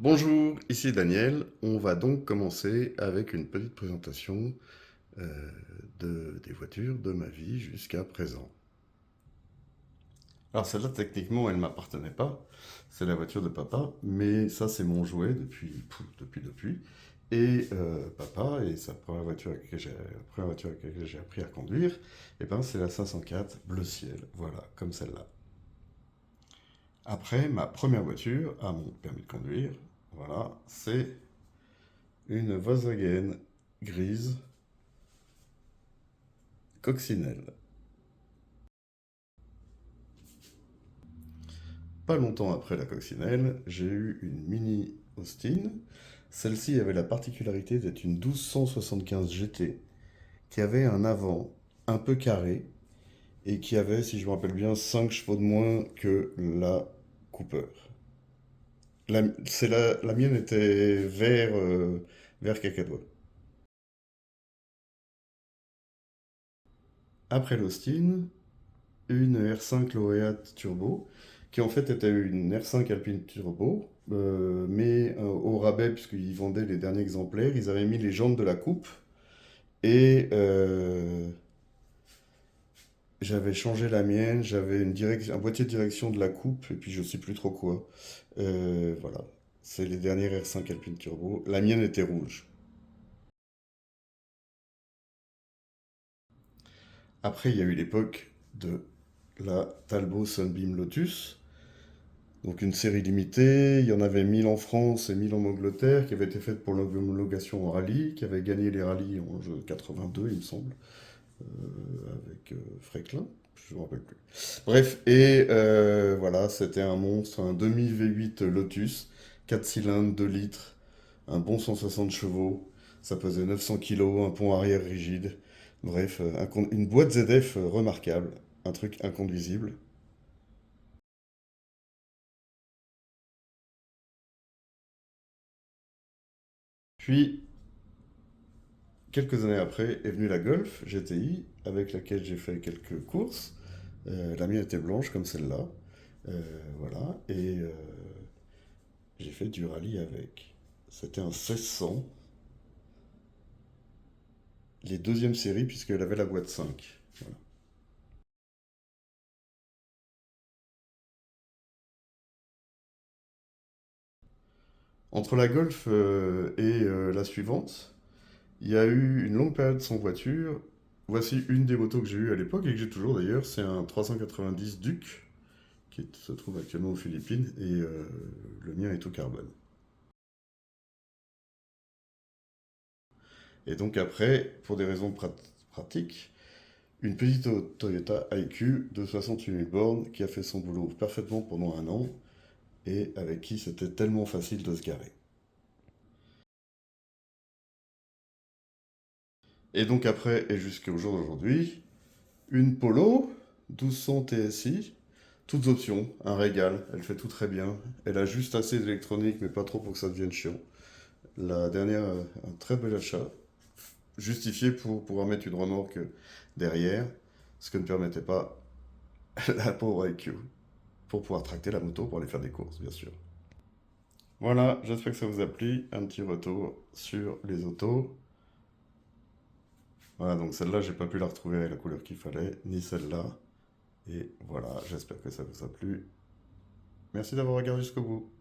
Bonjour, ici Daniel. On va donc commencer avec une petite présentation euh, des voitures de ma vie jusqu'à présent. Alors celle-là, techniquement, elle ne m'appartenait pas. C'est la voiture de papa, mais ça, c'est mon jouet depuis. Et papa, et sa première voiture avec laquelle la première voiture avec laquelle j'ai appris à conduire, et ben, c'est la 504 bleu ciel. Voilà, comme celle-là. Après, ma première voiture, à mon permis de conduire, voilà, c'est une Volkswagen grise coccinelle. Pas longtemps après la coccinelle, j'ai eu une Mini Austin. Celle-ci avait la particularité d'être une 1275 GT qui avait un avant un peu carré et qui avait, si je me rappelle bien, 5 chevaux de moins que la Cooper. La mienne était vert cacadois. Après l'Austin, une R5 Laureate Turbo, qui en fait était une R5 Alpine Turbo, mais au rabais, puisqu'ils vendaient les derniers exemplaires, ils avaient mis les jantes de la coupe, et j'avais changé la mienne, j'avais un boîtier de direction de la coupe, et puis je sais plus trop quoi. Voilà, c'est les dernières R5 Alpine Turbo. La mienne était rouge. Après, il y a eu l'époque de la Talbot Sunbeam Lotus. Donc une série limitée, il y en avait 1000 en France et 1000 en Angleterre, qui avait été faite pour l'homologation en rallye, qui avait gagné les rallyes en 82, il me semble, avec Fréquelin, je ne me rappelle plus. Bref, et voilà, c'était un monstre, un demi V8 Lotus, 4 cylindres, 2 litres, un bon 160 chevaux, ça pesait 900 kilos, un pont arrière rigide, bref, une boîte ZF remarquable, un truc inconduisible. Puis, quelques années après est venue la Golf GTI, avec laquelle j'ai fait quelques courses. La mienne était blanche comme celle-là. Voilà. Et j'ai fait du rallye avec. C'était un 1600, les deuxièmes séries, puisqu'elle avait la boîte 5. Voilà. Entre la Golf et la suivante, il y a eu une longue période sans voiture. Voici une des motos que j'ai eues à l'époque et que j'ai toujours d'ailleurs. C'est un 390 Duc qui se trouve actuellement aux Philippines et le mien est au carbone. Et donc après, pour des raisons pratiques, une petite Toyota IQ de 68 000 bornes qui a fait son boulot parfaitement pendant un an et avec qui c'était tellement facile de se garer. Et donc après, et jusqu'au jour d'aujourd'hui, une Polo 1200 TSI, toutes options, un régal, elle fait tout très bien. Elle a juste assez d'électronique, mais pas trop pour que ça devienne chiant. La dernière, un très bel achat, justifié pour pouvoir mettre une remorque derrière, ce que ne permettait pas la pauvre IQ, pour pouvoir tracter la moto pour aller faire des courses, bien sûr. Voilà, j'espère que ça vous a plu. Un petit retour sur les autos. Voilà, donc celle-là, j'ai pas pu la retrouver avec la couleur qu'il fallait, ni celle-là. Et voilà, j'espère que ça vous a plu. Merci d'avoir regardé jusqu'au bout.